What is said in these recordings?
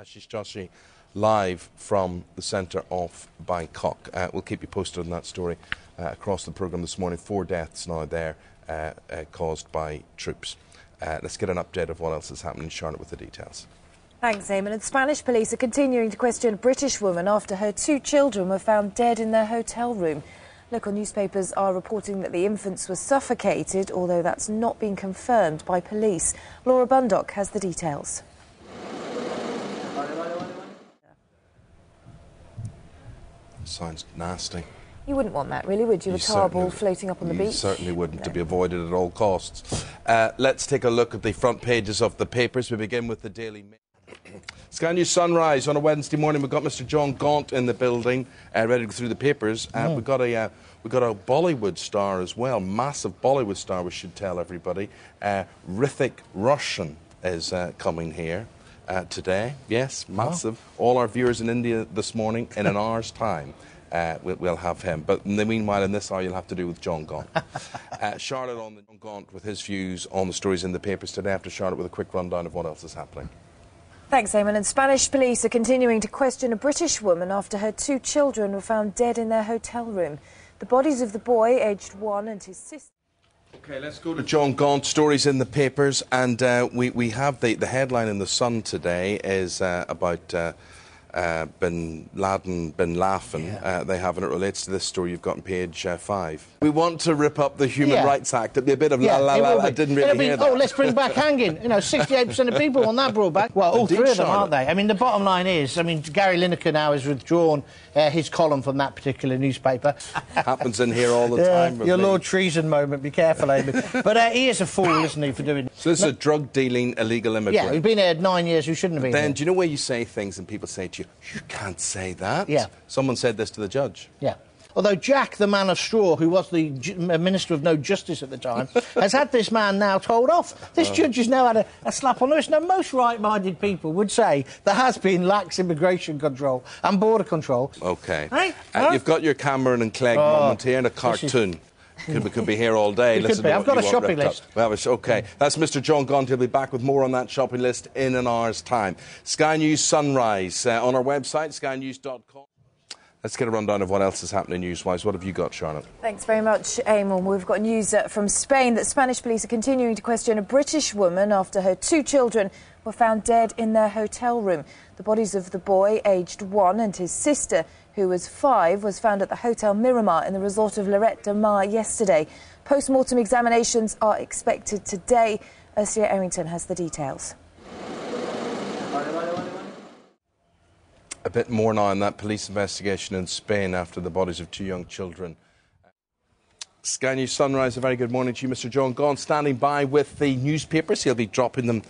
She's Joshi live from the centre of Bangkok. We'll keep you posted on that story across the programme this morning. 4 deaths now there caused by troops. Let's get an update of what else is happening. Charlotte with the details. Thanks, Eamon. And Spanish police are continuing to question a British woman after her 2 children were found dead in their hotel room. Local newspapers are reporting that the infants were suffocated, although that's not been confirmed by police. Laura Bundock has the details. Sounds nasty. You wouldn't want that, really, would you? A tar ball floating up on the beach? You certainly wouldn't, to be avoided at all costs. Let's take a look at the front pages of the papers. We begin with the Daily Mail. Sky News Sunrise on a Wednesday morning. We've got Mr. John Gaunt in the building, ready to go through the papers. We've got a Bollywood star as well, massive Bollywood star. We should tell everybody. Hrithik Roshan is coming here today. Yes, massive. All our viewers in India this morning in an hour's time. We'll have him. But in the meanwhile, in this hour, you'll have to do with John Gaunt. Charlotte on the John Gaunt with his views on the stories in the papers today. After Charlotte with a quick rundown of what else is happening. Thanks, Eamon. And Spanish police are continuing to question a British woman after her 2 children were found dead in their hotel room. The bodies of the boy, aged 1, and his sister... OK, let's go to John Gaunt. Stories in the papers. And we have the headline in The Sun today is about... Bin Laden, Bin Laden, they have, and it relates to this story you've got on page 5. We want to rip up the Human Rights Act. It'd be a bit of I didn't really hear that. Oh, let's bring back hanging. 68% of people want that brought back. Well, all Indeed, 3 of them, Charlotte. aren't they? I mean, the bottom line is, Gary Lineker now has withdrawn his column from that particular newspaper. Happens in here all the time. Your Lord Treason moment, be careful, Amy. But he is a fool, isn't he, for doing it? So this is a drug-dealing illegal immigrant. Yeah, he's been here 9 years who shouldn't have been Then, here. do you know where you say things and people say to you, you can't say that? Yeah. Someone said this to the judge. Yeah. Although Jack, the man of straw, who was the Minister of No Justice at the time, has had this man now told off. This judge has now had a slap on the wrist. Now, most right-minded people would say there has been lax immigration control and border control. OK. Right? You've got your Cameron and Clegg moment here and a cartoon. We could be here all day. Could be. I've got a shopping list. OK. That's Mr. John Gaunt. He'll be back with more on that shopping list in an hour's time. Sky News Sunrise on our website, skynews.com. Let's get a rundown of what else is happening news-wise. What have you got, Charlotte? Thanks very much, Eamon. We've got news from Spain that Spanish police are continuing to question a British woman after her 2 children were found dead in their hotel room. The bodies of the boy, aged 1, and his sister, who was 5, was found at the Hotel Miramar in the resort of Lloret de Mar yesterday. Post-mortem examinations are expected today. Ursula Errington has the details. A bit more now on that police investigation in Spain after the bodies of 2 young children. Sky News Sunrise, a very good morning to you. Mr. John Gaunt standing by with the newspapers. He'll be dropping them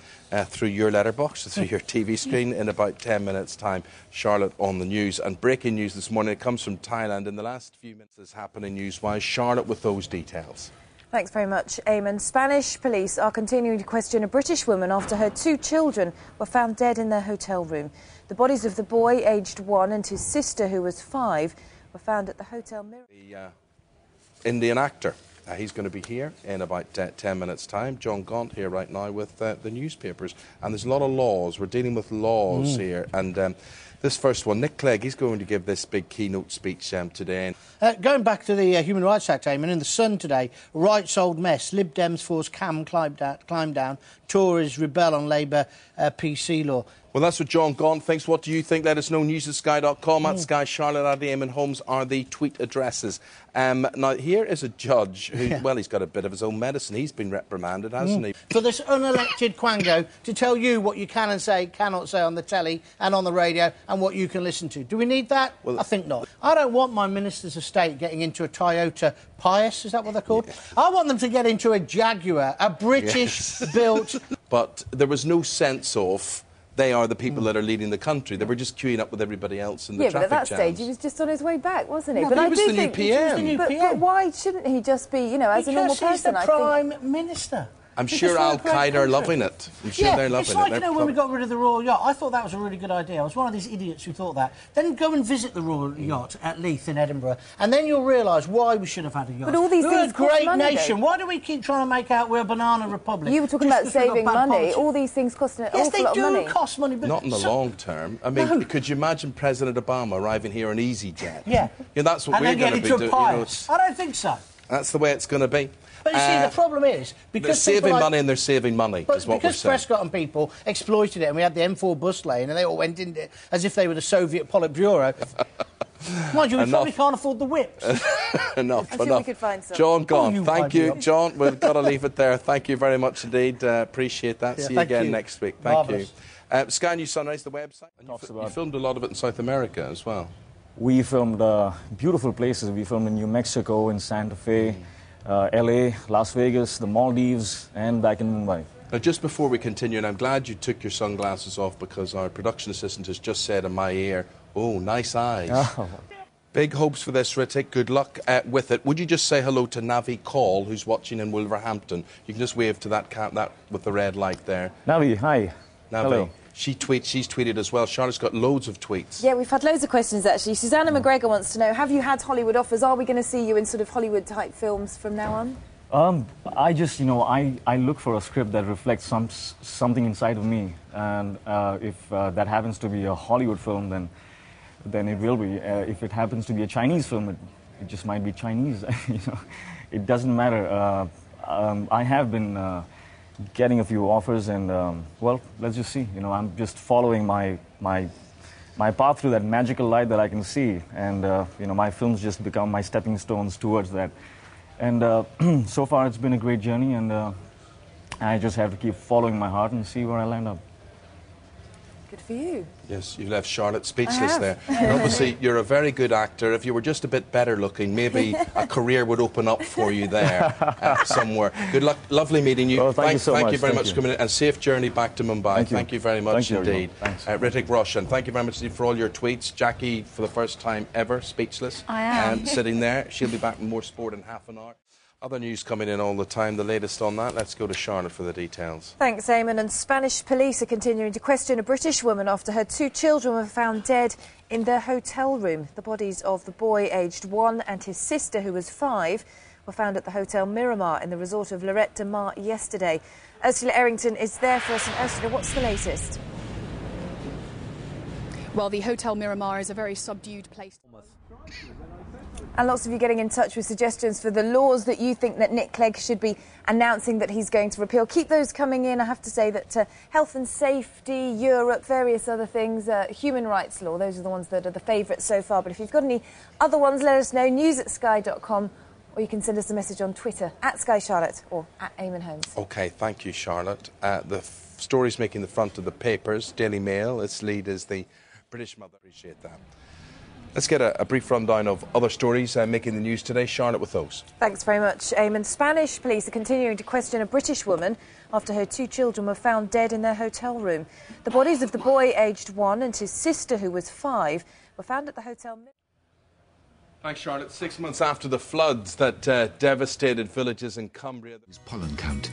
through your letterbox, through your TV screen in about 10 minutes' time. Charlotte on the news. And breaking news this morning, it comes from Thailand. In the last few minutes is happening news-wise. Charlotte with those details. Thanks very much, Eamon. Spanish police are continuing to question a British woman after her 2 children were found dead in their hotel room. The bodies of the boy, aged 1, and his sister, who was 5, were found at the Hotel Miramar. The Indian actor. He's going to be here in about 10 minutes' time. John Gaunt here right now with the newspapers. And there's a lot of laws. We're dealing with laws here. And this first one, Nick Clegg, he's going to give this big keynote speech today. Going back to the Human Rights Act, Eamon, in The Sun today, rights old mess. Lib Dems force climb down. Tories rebel on Labour PC law. Well, that's what John Gaunt thinks. What do you think? Let us know. news@sky.com, at Sky, Charlotte, at Eamon Holmes are the tweet addresses. Now, here is a judge who, well, he's got a bit of his own medicine. He's been reprimanded, hasn't he? For this unelected quango to tell you what you can and cannot say on the telly and on the radio and what you can listen to. Do we need that? Well, I think not. I don't want my ministers of state getting into a Toyota Pius, is that what they're called? Yeah. I want them to get into a Jaguar, a British-built... But there was no sense of... They are the people that are leading the country. They were just queuing up with everybody else in the traffic jams. Yeah, but at that stage he was just on his way back, wasn't he? No, but he I was do the think new PM. But why shouldn't he just be, as a normal person? Because he's the Prime Minister. I'm sure Al-Qaeda are loving it. I'm sure they're loving it. It's like, you know, when we got rid of the Royal Yacht, I thought that was a really good idea. I was one of these idiots who thought that. Then go and visit the Royal Yacht at Leith in Edinburgh, and then you'll realise why we should have had a yacht. But all these things we're a great money, nation. though. Why do we keep trying to make out we're a banana republic? You were talking about saving money. All these things cost an awful lot of money. Yes, they do cost money. But not in the long term. I mean, could you imagine President Obama arriving here on EasyJet? Yeah. That's what we're going to be doing. I don't think so. That's the way it's going to be. But you see, the problem is... because they're saving money and they're saving money, is what we're saying. Because Prescott and people exploited it, and we had the M4 bus lane, and they all went in it as if they were the Soviet Politburo. Mind you, we probably can't afford the whips. enough. I'm sure we could find some. John gone. Thank you, John. We've got to leave it there. Thank you very much indeed. Appreciate that. See you again next week. Thank you. Sky News Sunrise, the website. You filmed a lot of it in South America as well. We filmed beautiful places. We filmed in New Mexico, in Santa Fe, LA, Las Vegas, the Maldives, and back in Mumbai. Now, just before we continue, and I'm glad you took your sunglasses off because our production assistant has just said in my ear, "Oh, nice eyes." Oh. Big hopes for this, Rittik. Good luck with it. Would you just say hello to Navi Call, who's watching in Wolverhampton? You can just wave to that with the red light there. Navi, hi. Navi. Hello. She's tweeted as well. Charlotte's got loads of tweets. Yeah, we've had loads of questions, actually. Susanna McGregor wants to know, have you had Hollywood offers? Are we going to see you in sort of Hollywood-type films from now on? I just, I look for a script that reflects something inside of me. And if that happens to be a Hollywood film, then it will be. If it happens to be a Chinese film, it just might be Chinese. It doesn't matter. I have been... getting a few offers, and well, let's just see. I'm just following my path through that magical light that I can see, and my films just become my stepping stones towards that. And so far, it's been a great journey, and I just have to keep following my heart and see where I land up. Good for you. Yes, you left Charlotte speechless there. And obviously, you're a very good actor. If you were just a bit better looking, maybe a career would open up for you there somewhere. Good luck. Lovely meeting you. Well, thank you so much. Thank you very much for coming in. And safe journey back to Mumbai. Thank you very much indeed. Thanks. Rittik Roshan, thank you very much indeed for all your tweets. Jackie, for the first time ever, speechless. I am. Sitting there. She'll be back with more sport in half an hour. Other news coming in all the time, the latest on that. Let's go to Charlotte for the details. Thanks, Eamon. And Spanish police are continuing to question a British woman after her 2 children were found dead in their hotel room. The bodies of the boy aged 1 and his sister, who was 5, were found at the Hotel Miramar in the resort of Lloret de Mar yesterday. Ursula Errington is there for us. And Ursula, what's the latest? Well, the Hotel Miramar is a very subdued place. And lots of you getting in touch with suggestions for the laws that you think that Nick Clegg should be announcing that he's going to repeal. Keep those coming in. I have to say that health and safety, Europe, various other things, human rights law, those are the ones that are the favourites so far. But if you've got any other ones, let us know. news@sky.com, or you can send us a message on Twitter @SkyCharlotte or @Eamon Holmes. OK, thank you, Charlotte. The stories making the front of the papers, Daily Mail, its lead is the British mother. Appreciate that. Let's get a brief rundown of other stories making the news today. Charlotte with those. Thanks very much, Eamon. Spanish police are continuing to question a British woman after her 2 children were found dead in their hotel room. The bodies of the boy aged 1 and his sister, who was 5, were found at the hotel. Thanks, Charlotte. 6 months after the floods that devastated villages in Cumbria. Pollen count.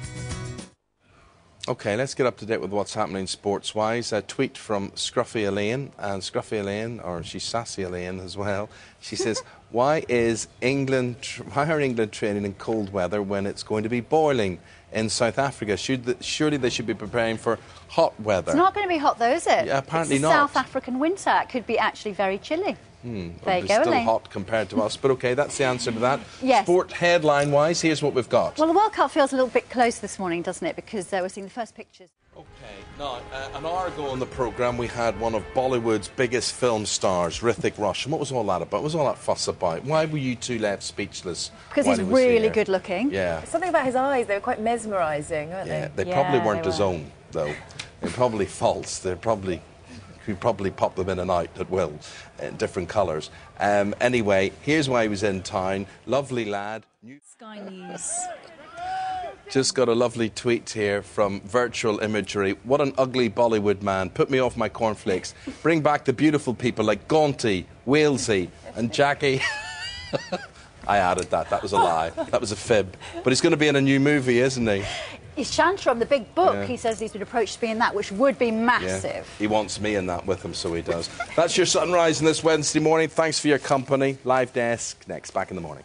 OK, let's get up to date with what's happening sports-wise. A tweet from Scruffy Elaine, and Scruffy Elaine, or she's Sassy Elaine as well, she says, why are England training in cold weather when it's going to be boiling in South Africa? Surely they should be preparing for hot weather. It's not going to be hot though, is it? Yeah, apparently it's the not. South African winter. It could be actually very chilly. There you go, still Elaine. hot compared to us, but OK, that's the answer to that. Yes. Sport headline-wise, here's what we've got. Well, the World Cup feels a little bit close this morning, doesn't it? Because we're seeing the first pictures. OK, now, an hour ago on the programme, we had one of Bollywood's biggest film stars, Rittik Roshan. What was all that about? What was all that fuss about? Why were you two left speechless? Because he's really good looking. Yeah. Something about his eyes, they were quite mesmerising, weren't they? They probably weren't his own, though. They're probably false. We probably pop them in and out at will, in different colours. Anyway, here's why he was in town. Lovely lad. Sky News. Just got a lovely tweet here from Virtual Imagery. What an ugly Bollywood man. Put me off my cornflakes. Bring back the beautiful people like Gaunty, Walesy and Jackie. I added that. That was a lie. That was a fib. But he's going to be in a new movie, isn't he? He's Shantram, the big book. Yeah. He says he's been approached to be in that, which would be massive. Yeah. He wants me in that with him, so he does. That's your sunrise on this Wednesday morning. Thanks for your company. Live Desk next, back in the morning.